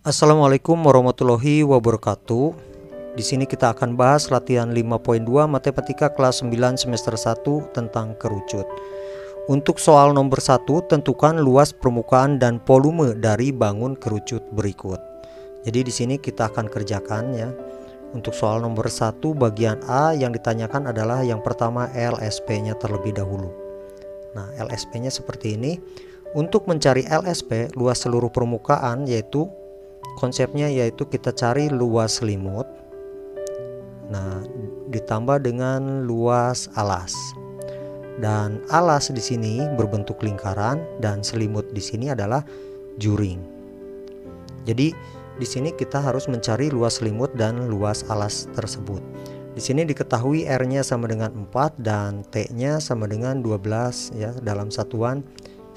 Assalamualaikum warahmatullahi wabarakatuh. Di sini kita akan bahas latihan 5.2 Matematika kelas 9 semester 1 tentang kerucut. Untuk soal nomor 1, tentukan luas permukaan dan volume dari bangun kerucut berikut. Jadi di sini kita akan kerjakan ya. Untuk soal nomor 1 bagian A yang ditanyakan adalah yang pertama LSP-nya terlebih dahulu. Nah, LSP-nya seperti ini. Untuk mencari LSP, luas seluruh permukaan, konsepnya yaitu kita cari luas selimut. Nah, ditambah dengan luas alas. Dan alas di sini berbentuk lingkaran dan selimut di sini adalah juring. Jadi di sini kita harus mencari luas selimut dan luas alas tersebut. Di sini diketahui R-nya sama dengan 4 dan T-nya sama dengan 12 ya dalam satuan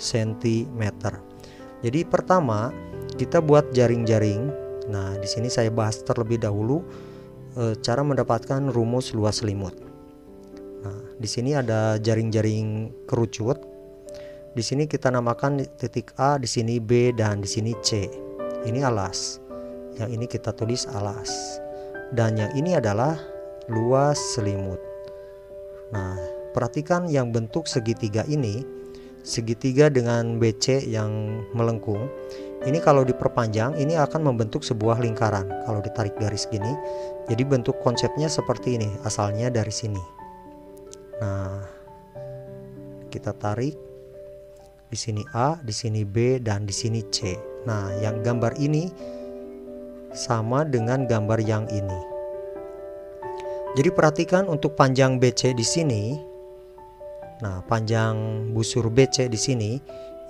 sentimeter. Jadi pertama kita buat jaring-jaring. Nah, di sini saya bahas terlebih dahulu cara mendapatkan rumus luas selimut. Nah, di sini ada jaring-jaring kerucut. Di sini kita namakan titik A, di sini B, dan di sini C. Ini alas. Yang ini kita tulis alas. Dan yang ini adalah luas selimut. Nah, perhatikan yang bentuk segitiga ini, segitiga dengan BC yang melengkung. Ini kalau diperpanjang ini akan membentuk sebuah lingkaran. Kalau ditarik garis gini, jadi bentuk konsepnya seperti ini, asalnya dari sini. Nah, kita tarik di sini A, di sini B, dan di sini C. Nah, yang gambar ini sama dengan gambar yang ini. Jadi perhatikan untuk panjang BC di sini. Nah, panjang busur BC di sini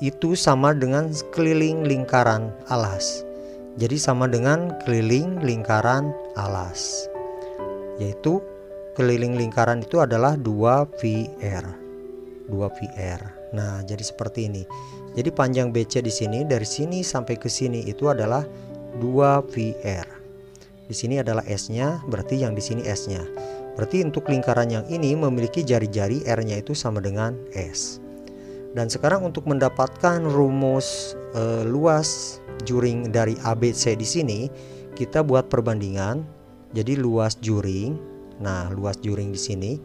itu sama dengan keliling lingkaran alas. Jadi sama dengan keliling lingkaran alas. Yaitu keliling lingkaran itu adalah 2VR. 2VR. Nah, jadi seperti ini. Jadi panjang BC di sini dari sini sampai ke sini itu adalah 2VR. Di sini adalah S-nya, berarti yang di sini S-nya. Berarti untuk lingkaran yang ini memiliki jari-jari, R-nya itu sama dengan S. Dan sekarang untuk mendapatkan rumus luas juring dari ABC di sini, kita buat perbandingan. Jadi luas juring, nah luas juring di sini,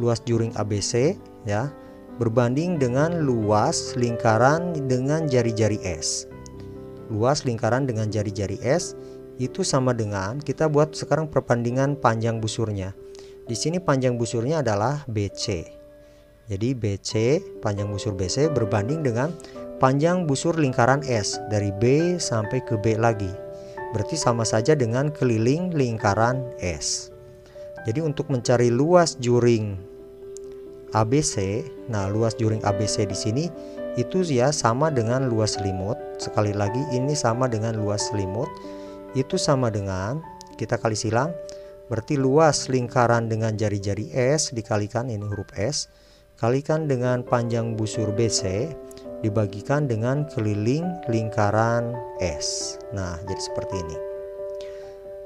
luas juring ABC ya, berbanding dengan luas lingkaran dengan jari-jari S. Luas lingkaran dengan jari-jari S itu sama dengan, kita buat sekarang perbandingan panjang busurnya. Di sini panjang busurnya adalah BC. Jadi BC, panjang busur BC berbanding dengan panjang busur lingkaran S dari B sampai ke B lagi. Berarti sama saja dengan keliling lingkaran S. Jadi untuk mencari luas juring ABC, nah luas juring ABC di sini itu ya sama dengan luas selimut. Sekali lagi ini sama dengan luas selimut. Itu sama dengan, kita kali silang, berarti luas lingkaran dengan jari-jari S dikalikan ini huruf S, kalikan dengan panjang busur BC dibagikan dengan keliling lingkaran S. Nah, jadi seperti ini.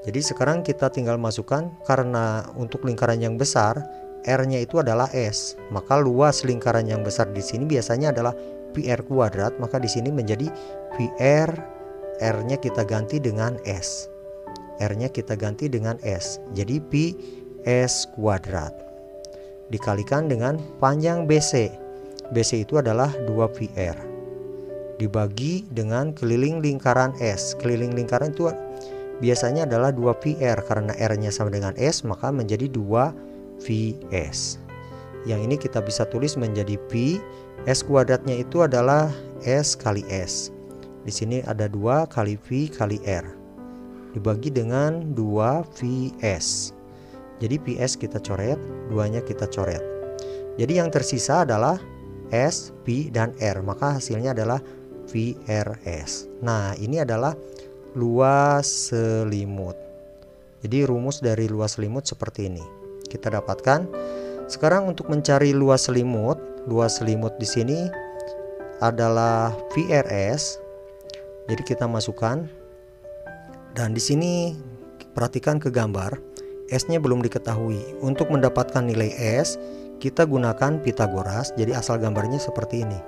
Jadi sekarang kita tinggal masukkan, karena untuk lingkaran yang besar R-nya itu adalah S, maka luas lingkaran yang besar di sini biasanya adalah PR kuadrat, maka di sini menjadi PR, R-nya kita ganti dengan S. R-nya kita ganti dengan S. Jadi PS kuadrat dikalikan dengan panjang BC. BC itu adalah 2PR dibagi dengan keliling lingkaran S. Keliling lingkaran itu biasanya adalah 2PR, karena R-nya sama dengan S maka menjadi 2VS. Yang ini kita bisa tulis menjadi P. S kuadratnya itu adalah S kali S. Di sini ada 2 kali V kali R dibagi dengan 2VS. Jadi PS kita coret, 2-nya kita coret. Jadi yang tersisa adalah S, P, dan R. Maka hasilnya adalah VRS. Nah, ini adalah luas selimut. Jadi rumus dari luas selimut seperti ini. Kita dapatkan. Sekarang untuk mencari luas selimut di sini adalah VRS. Jadi kita masukkan. Dan di sini perhatikan ke gambar. S-nya belum diketahui. Untuk mendapatkan nilai S, kita gunakan Pitagoras. Jadi asal gambarnya seperti ini.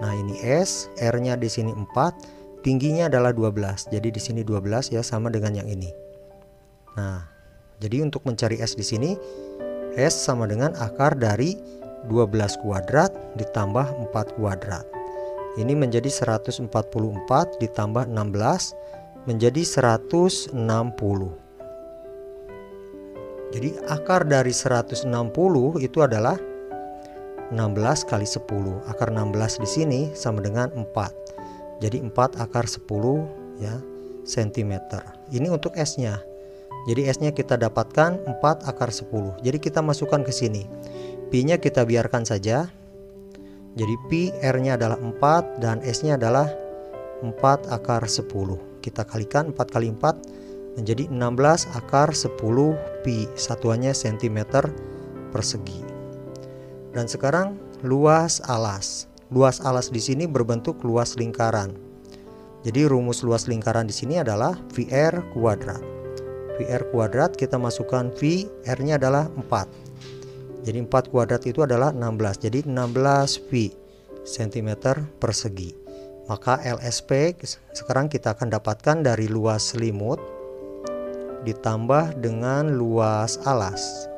Nah, ini S, R-nya di sini 4, tingginya adalah 12. Jadi di sini 12 ya, sama dengan yang ini. Nah, jadi untuk mencari S di sini, S sama dengan akar dari 12 kuadrat ditambah 4 kuadrat. Ini menjadi 144 ditambah 16 menjadi 160. Jadi akar dari 160 itu adalah 16 kali 10. Akar 16 di sini sama dengan 4. Jadi 4 akar 10 ya cm. Ini untuk S-nya. Jadi S-nya kita dapatkan 4 akar 10. Jadi kita masukkan ke sini. Pi-nya kita biarkan saja. Jadi pi R-nya adalah 4 dan S-nya adalah 4 akar 10. Kita kalikan 4 kali 4 menjadi 16 akar 10 pi. Satuannya cm persegi. Dan sekarang luas alas. Luas alas di sini berbentuk luas lingkaran. Jadi rumus luas lingkaran di sini adalah VR kuadrat. VR kuadrat kita masukkan V, R-nya adalah 4. Jadi 4 kuadrat itu adalah 16. Jadi 16 V cm persegi. Maka LSP sekarang kita akan dapatkan dari luas selimut ditambah dengan luas alas.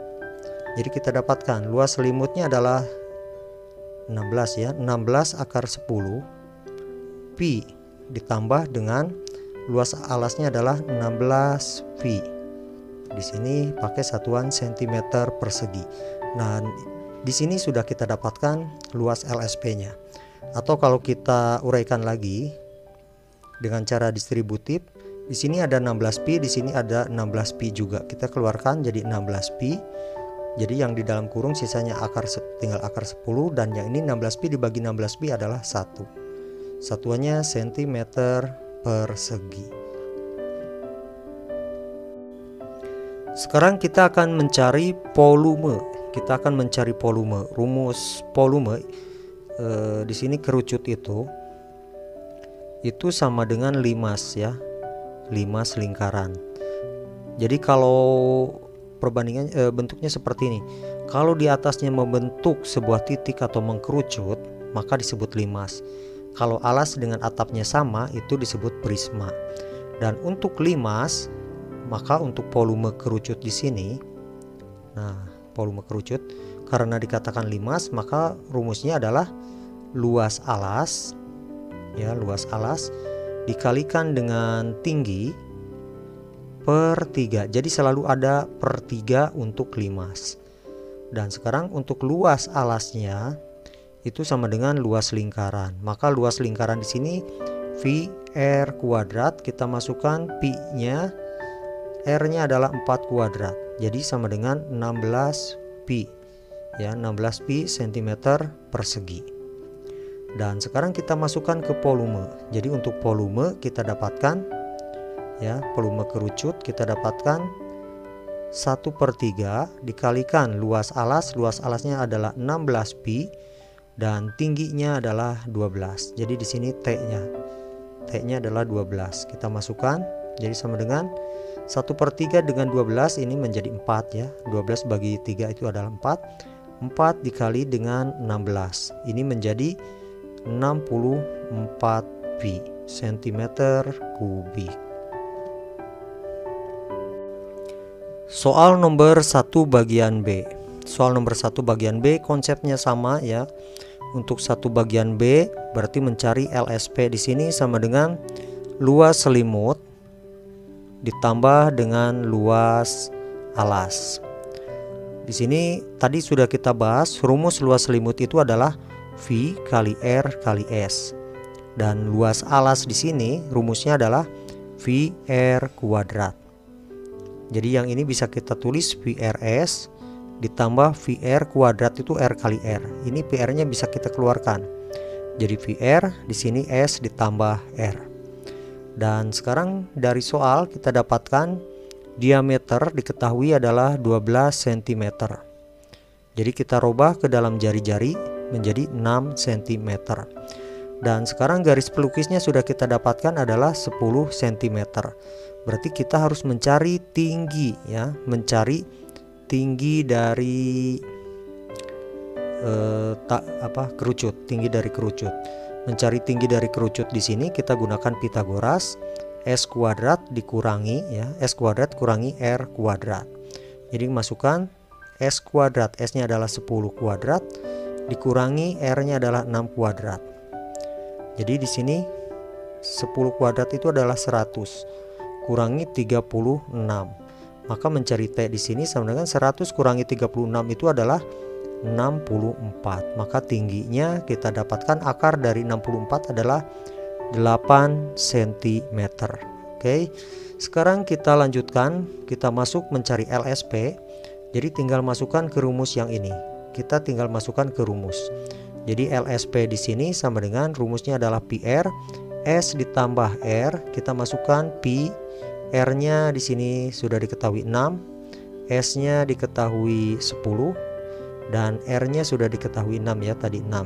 Jadi kita dapatkan luas selimutnya adalah 16 ya, 16 akar 10 pi ditambah dengan luas alasnya adalah 16 pi. Di sini pakai satuan cm persegi. Nah, di sini sudah kita dapatkan luas LSP-nya. Atau kalau kita uraikan lagi dengan cara distributif, di sini ada 16 pi, di sini ada 16 pi juga. Kita keluarkan jadi 16 pi. Jadi yang di dalam kurung sisanya tinggal akar 10 dan yang ini 16 pi dibagi 16 pi adalah 1. Satuannya cm persegi. Sekarang kita akan mencari volume. Kita akan mencari volume. Rumus volume di sini kerucut itu sama dengan limas ya. Limas lingkaran. Jadi kalau perbandingan bentuknya seperti ini. Kalau di atasnya membentuk sebuah titik atau mengkerucut, maka disebut limas. Kalau alas dengan atapnya sama, itu disebut prisma. Dan untuk limas, maka untuk volume kerucut di sini, nah volume kerucut karena dikatakan limas, maka rumusnya adalah luas alas, ya luas alas dikalikan dengan tinggi per 3. Jadi selalu ada per 3 untuk limas. Dan sekarang untuk luas alasnya itu sama dengan luas lingkaran. Maka luas lingkaran di sini VR kuadrat, kita masukkan pi-nya, R-nya adalah 4 kuadrat. Jadi sama dengan 16 pi. Ya, 16 pi cm persegi. Dan sekarang kita masukkan ke volume. Jadi untuk volume kita dapatkan ya, volume kerucut kita dapatkan 1/3 dikalikan luas alasnya adalah 16 pi dan tingginya adalah 12. Jadi di sini T-nya adalah 12. Kita masukkan jadi sama dengan 1/3 dengan 12 ini menjadi 4 ya. 12 bagi 3 itu adalah 4. 4 dikali dengan 16. Ini menjadi 64 pi cm kubik. Soal nomor 1 bagian B. Soal nomor 1 bagian B konsepnya sama ya. Untuk 1 bagian B berarti mencari LSP di sini sama dengan luas selimut ditambah dengan luas alas. Di sini tadi sudah kita bahas rumus luas selimut itu adalah V kali R kali S. Dan luas alas di sini rumusnya adalah VR kuadrat. Jadi yang ini bisa kita tulis VRS ditambah VR kuadrat itu R kali R. Ini PR-nya bisa kita keluarkan. Jadi VR di sini S ditambah R. Dan sekarang dari soal kita dapatkan diameter diketahui adalah 12 cm. Jadi kita robah ke dalam jari-jari menjadi 6 cm. Dan sekarang garis pelukisnya sudah kita dapatkan adalah 10 cm. Berarti kita harus mencari tinggi ya, mencari tinggi dari kerucut, tinggi dari kerucut. mencari tinggi dari kerucut di sini kita gunakan Pitagoras. S kuadrat dikurangi ya, S kuadrat kurangi R kuadrat. Jadi masukkan S kuadrat, S-nya adalah 10 kuadrat dikurangi R-nya adalah 6 kuadrat. Jadi di sini 10 kuadrat itu adalah 100 kurangi 36. Maka mencari T di sini sama dengan 100 kurangi 36 itu adalah 64. Maka tingginya kita dapatkan akar dari 64 adalah 8 cm. Oke. Sekarang kita lanjutkan, kita masuk mencari LSP. Jadi tinggal masukkan ke rumus yang ini. Kita tinggal masukkan ke rumus. Jadi LSP di sini sama dengan rumusnya adalah PR S ditambah R. Kita masukkan P, R-nya di sini sudah diketahui 6, S-nya diketahui 10 dan R-nya sudah diketahui 6 ya, tadi 6.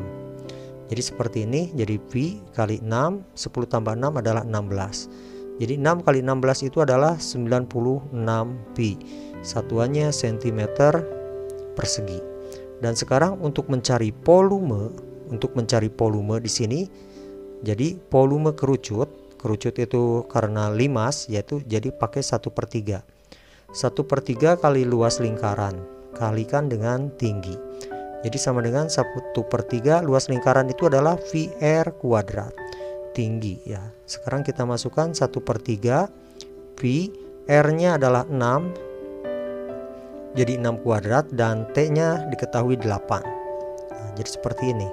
Jadi seperti ini, jadi Pi kali 6, 10 tambah 6 adalah 16. Jadi 6 kali 16 itu adalah 96 Pi. Satuannya cm persegi. Dan sekarang untuk mencari volume, di sini, jadi volume kerucut itu karena limas, yaitu jadi pakai 1/3. 1/3 kali luas lingkaran, kalikan dengan tinggi. Jadi sama dengan 1/3 luas lingkaran itu adalah VR kuadrat, tinggi ya. Sekarang kita masukkan 1/3 V, R-nya adalah 6, jadi 6 kuadrat dan T-nya diketahui 8. Nah, jadi seperti ini.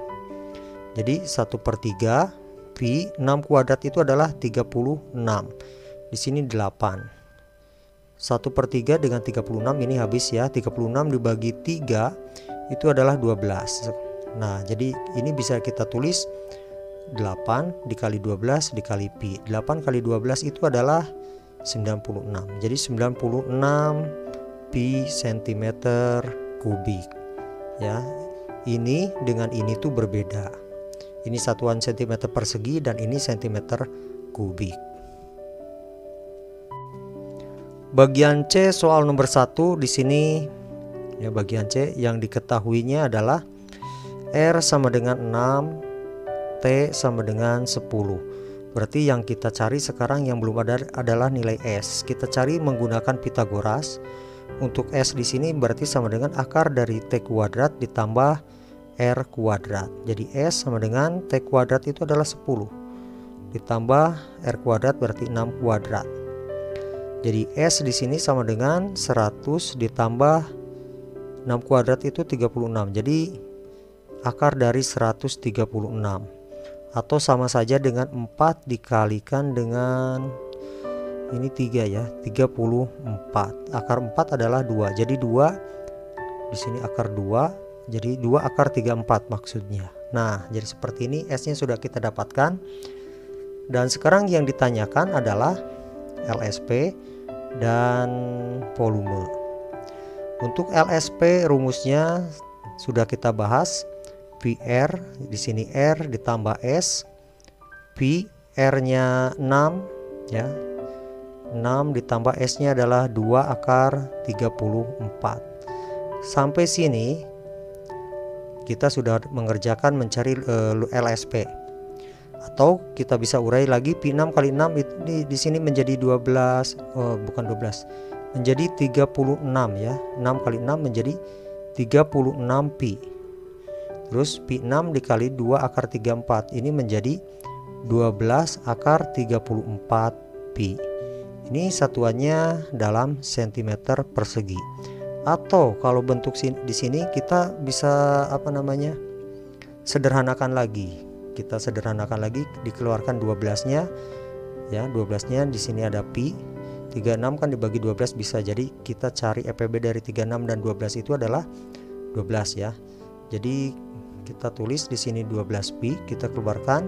Jadi 1/3 V 6 kuadrat itu adalah 36. Di sini 8. 1/3 dengan 36 ini habis ya. 36 dibagi 3 itu adalah 12. Nah, jadi ini bisa kita tulis 8 dikali 12 dikali pi. 8 kali 12 itu adalah 96. Jadi 96 pi cm kubik. Ya. Ini dengan ini tuh berbeda. Ini satuan cm persegi dan ini cm kubik. Bagian C soal nomor 1 di sini. Ya, bagian C yang diketahuinya adalah R sama dengan 6, T sama dengan 10. Berarti yang kita cari sekarang yang belum ada adalah nilai S. Kita cari menggunakan Pitagoras. Untuk S di sini berarti sama dengan akar dari T kuadrat ditambah R kuadrat. Jadi S sama dengan T kuadrat itu adalah 10 ditambah R kuadrat berarti 6 kuadrat. Jadi S di sini sama dengan 100 ditambah 6 kuadrat itu 36. Jadi akar dari 136 atau sama saja dengan 4 dikalikan dengan ini 3 ya, 34. Akar 4 adalah 2. Jadi 2 di sini akar 2. Jadi 2 akar 34 maksudnya. Nah, jadi seperti ini S-nya sudah kita dapatkan. Dan sekarang yang ditanyakan adalah LSP dan volume. Untuk LSP rumusnya sudah kita bahas. PR di sini R ditambah S. P R-nya 6 ya. 6 ditambah S-nya adalah 2 akar 34. Sampai sini kita sudah mengerjakan mencari LSP. Atau kita bisa urai lagi Pi 6 kali 6 ini di sini menjadi 12, bukan 12. Menjadi 36 ya. 6 kali 6 menjadi 36 Pi. Terus Pi 6 dikali 2 akar 34 ini menjadi 12 akar 34 Pi. Ini satuannya dalam cm persegi. Atau kalau bentuk di sini kita bisa sederhanakan lagi. Kita sederhanakan lagi, dikeluarkan 12-nya ya. 12-nya di sini ada Pi. 36 kan dibagi 12 bisa, jadi kita cari EPB dari 36 dan 12 itu adalah 12 ya. Jadi kita tulis di sini 12 pi, kita keluarkan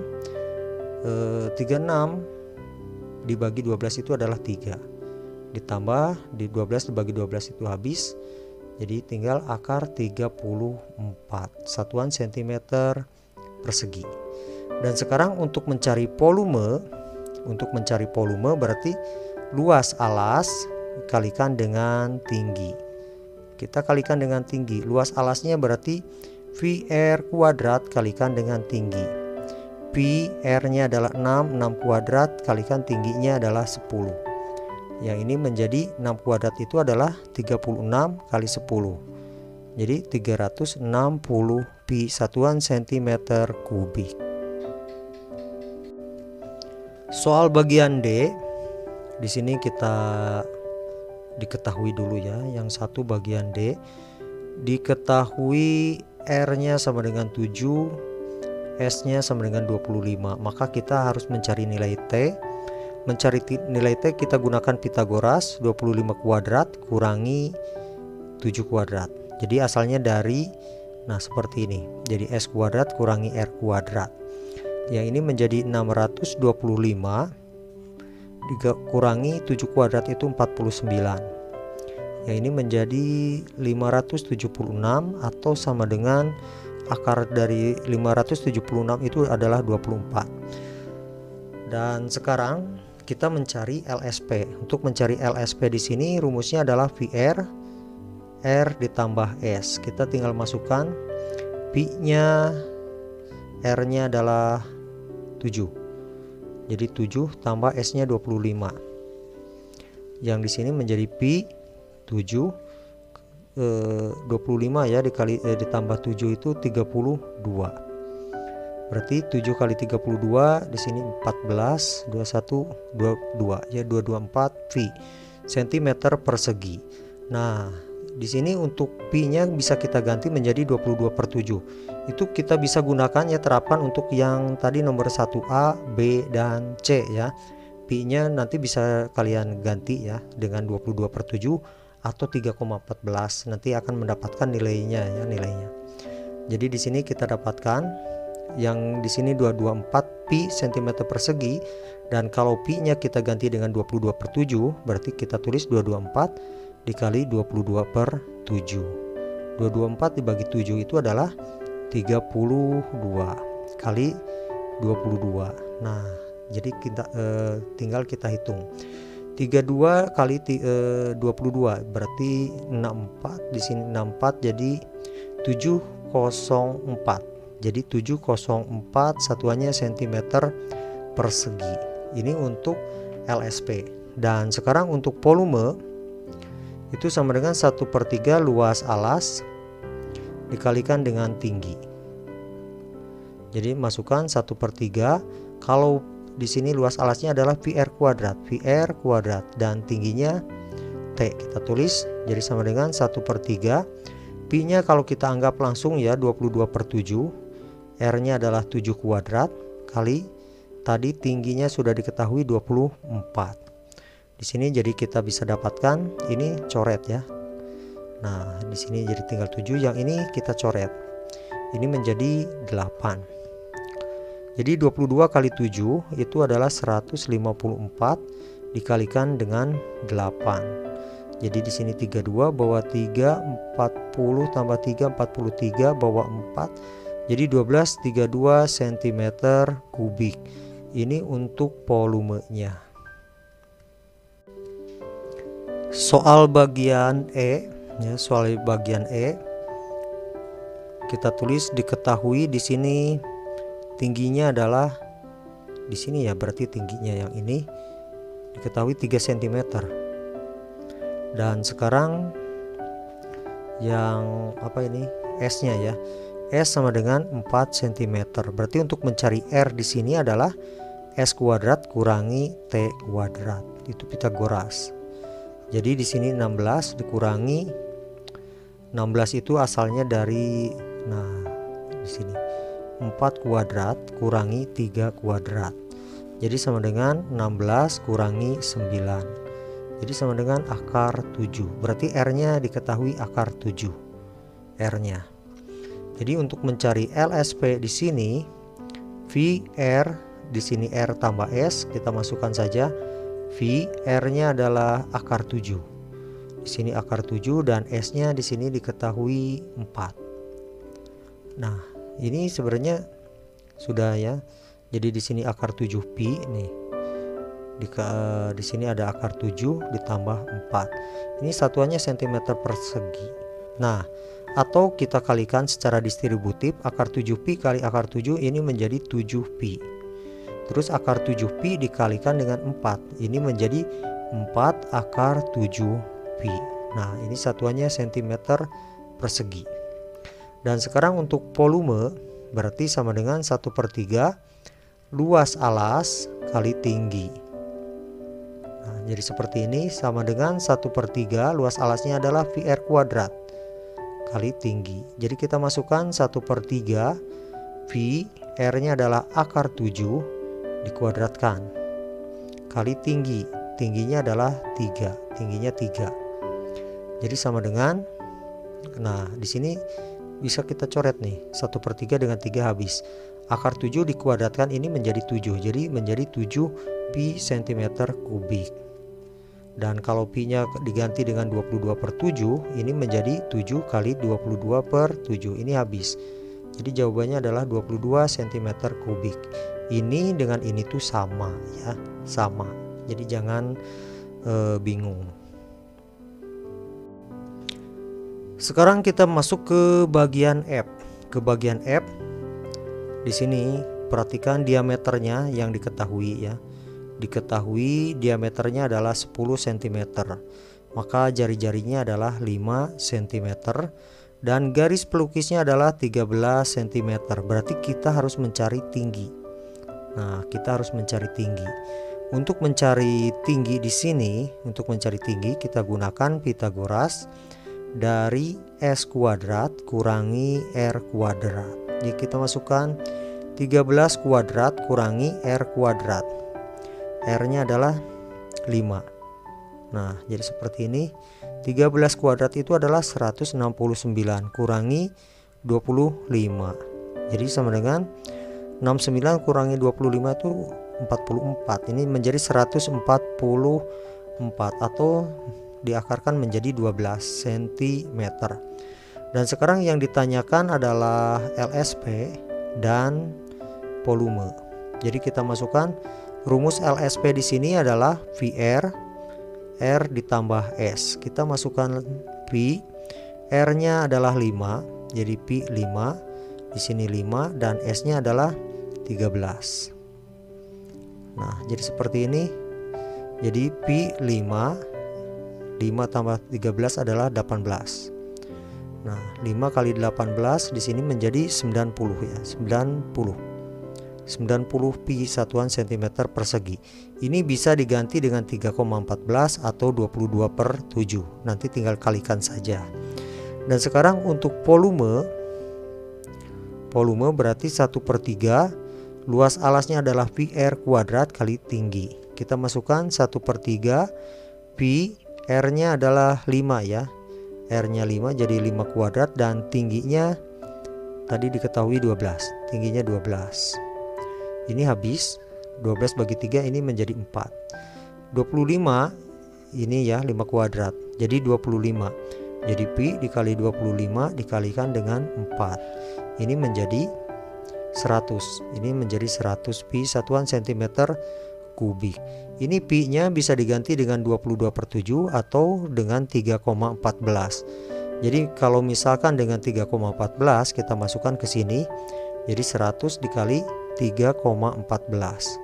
36 dibagi 12 itu adalah 3. Ditambah di 12 dibagi 12 itu habis. Jadi tinggal akar 34 satuan cm persegi. Dan sekarang untuk mencari volume, berarti luas alas kalikan dengan tinggi. Kita kalikan dengan tinggi. Luas alasnya berarti VR kuadrat kalikan dengan tinggi. pi R-nya adalah 6 kuadrat kalikan tingginya adalah 10. Yang ini menjadi 6 kuadrat itu adalah 36 kali 10. Jadi 360 pi satuan cm3. Soal bagian D, di sini kita diketahui dulu ya. Yang satu bagian D diketahui R-nya sama dengan 7, S-nya sama dengan 25. Maka kita harus mencari nilai T. Mencari nilai T kita gunakan Pitagoras, 25 kuadrat kurangi 7 kuadrat. Jadi asalnya dari, nah seperti ini. Jadi S kuadrat kurangi R kuadrat. Yang ini menjadi 625 kurangi 7 kuadrat itu 49. Yang ini menjadi 576 atau sama dengan akar dari 576 itu adalah 24. Dan sekarang kita mencari LSP. Untuk mencari LSP di sini rumusnya adalah VR R ditambah S. Kita tinggal masukkan pi-nya, R-nya adalah 7. Jadi 7 tambah S-nya 25. Yang di sini menjadi pi 7 25 ya dikali ditambah 7 itu 32. Berarti 7 kali 32 di sini 14 21 22 ya 224 pi cm persegi. Nah, di sini untuk pi-nya bisa kita ganti menjadi 22/7. Itu kita bisa gunakan ya, terapkan untuk yang tadi nomor 1A, B dan C ya. Pi-nya nanti bisa kalian ganti ya dengan 22/7 atau 3,14. Nanti akan mendapatkan nilainya ya, nilainya. Jadi di sini kita dapatkan yang di sini 224 pi cm persegi, dan kalau pi-nya kita ganti dengan 22/7 berarti kita tulis 224 dikali 22/7. 224 dibagi 7 itu adalah 32 kali 22. Nah, jadi kita tinggal kita hitung. 32 kali 22 berarti 64, di sini 64 jadi 704. Jadi 704 satuannya cm persegi. Ini untuk LSP. Dan sekarang untuk volume itu sama dengan 1/3 luas alas dikalikan dengan tinggi. Jadi masukkan 1/3. Kalau di sini luas alasnya adalah VR kuadrat dan tingginya T, kita tulis jadi sama dengan 1/3. Pi-nya kalau kita anggap langsung ya 22/7, R-nya adalah 7 kuadrat kali tadi tingginya sudah diketahui 24. Di sini jadi kita bisa dapatkan ini coret ya. Nah, di sini jadi tinggal 7, yang ini kita coret. Ini menjadi 8. Jadi 22 kali 7 itu adalah 154 dikalikan dengan 8. Jadi di sini 32 bawah 3 40 tambah 3 43 bawah 4. Jadi 1232 cm3. Ini untuk volumenya. Soal bagian E ya, soal bagian E kita tulis diketahui di sini tingginya adalah di sini ya, berarti tingginya yang ini diketahui 3 cm. Dan sekarang yang apa ini S-nya ya. S sama dengan 4 cm. Berarti untuk mencari R di sini adalah S kuadrat kurangi T kuadrat. Itu Pitagoras. Jadi di sini 16 dikurangi 16 itu asalnya dari, nah di sini 4 kuadrat kurangi 3 kuadrat. Jadi sama dengan 16 kurangi 9. Jadi sama dengan akar 7. Berarti R-nya diketahui akar 7. R-nya. Jadi untuk mencari LSP di sini VR, di sini R tambah S, kita masukkan saja. V R-nya adalah akar 7. Di sini akar 7 dan S-nya di sini diketahui 4. Nah, ini sebenarnya sudah ya. Jadi di sini akar 7 pi nih. Di sini ada akar 7 ditambah 4. Ini satuannya cm persegi. Nah, atau kita kalikan secara distributif, akar 7pi kali akar 7 ini menjadi 7pi. Terus akar 7pi dikalikan dengan 4, ini menjadi 4 akar 7pi. Nah, ini satuannya cm persegi. Dan sekarang untuk volume berarti sama dengan 1/3 luas alas kali tinggi. Nah, jadi seperti ini sama dengan 1/3 luas alasnya adalah VR kuadrat kali tinggi. Jadi kita masukkan 1/3 V, R nya adalah akar 7 dikuadratkan kali tinggi. Tingginya adalah 3, tingginya 3. Jadi sama dengan, nah di sini bisa kita coret nih, 1/3 dengan 3 habis. Akar 7 dikuadratkan ini menjadi 7, jadi menjadi 7 pi cm kubik. Dan kalau pi nya diganti dengan 22/7, ini menjadi 7 kali 22/7, ini habis. Jadi jawabannya adalah 22 cm kubik. Ini dengan ini tuh sama ya, sama. Jadi jangan bingung. Sekarang kita masuk ke bagian F. Ke bagian F, di sini perhatikan diameternya yang diketahui ya. Diketahui diameternya adalah 10 cm. Maka jari-jarinya adalah 5 cm dan garis pelukisnya adalah 13 cm. Berarti kita harus mencari tinggi. Nah, kita harus mencari tinggi. Untuk mencari tinggi di sini, untuk mencari tinggi kita gunakan Pitagoras dari S kuadrat kurangi R kuadrat. Jadi kita masukkan 13 kuadrat kurangi R kuadrat. R nya adalah 5. Nah, jadi seperti ini. 13 kuadrat itu adalah 169 kurangi 25. Jadi sama dengan 69 kurangi 25 itu 44. Ini menjadi 144 atau diakarkan menjadi 12 cm. Dan sekarang yang ditanyakan adalah LSP dan volume. Jadi kita masukkan rumus LSP di sini adalah VR R ditambah S. Kita masukkan pi, R-nya adalah 5, jadi pi 5, di sini 5 dan S-nya adalah 13. Nah, jadi seperti ini. Jadi pi 5 tambah 13 adalah 18. Nah, 5 kali 18 di sini menjadi 90 ya, 90 pi satuan cm persegi. Ini bisa diganti dengan 3,14 atau 22/7. Nanti tinggal kalikan saja. Dan sekarang untuk volume berarti 1/3 luas alasnya adalah VR kuadrat kali tinggi. Kita masukkan 1/3 pi, R nya adalah 5 ya. R nya 5 jadi 5 kuadrat dan tingginya tadi diketahui 12. Tingginya 12. Ini habis, 12 bagi 3 ini menjadi 4. 25 ini ya 5 kuadrat. Jadi 25. Jadi pi dikali 25 dikalikan dengan 4. Ini menjadi 100. Ini menjadi 100 pi satuan cm kubik. Ini pi nya bisa diganti dengan 22/7 atau dengan 3,14. Jadi kalau misalkan dengan 3,14 kita masukkan ke sini, jadi 100 dikali 3,14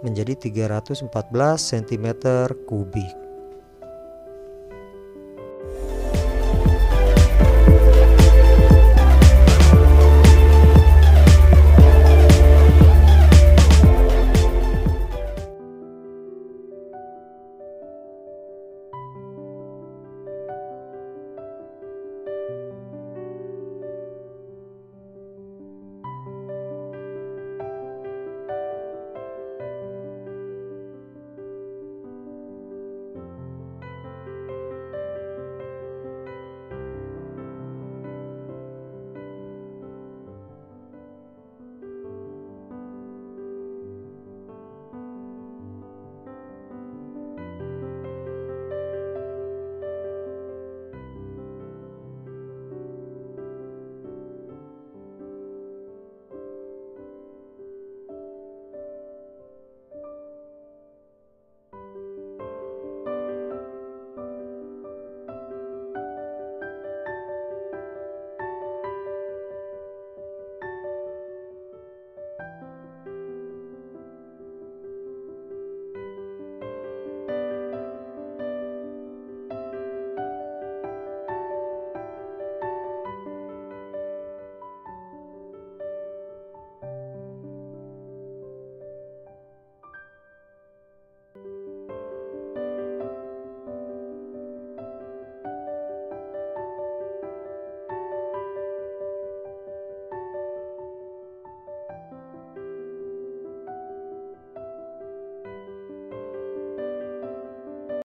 menjadi 314 cm kubik.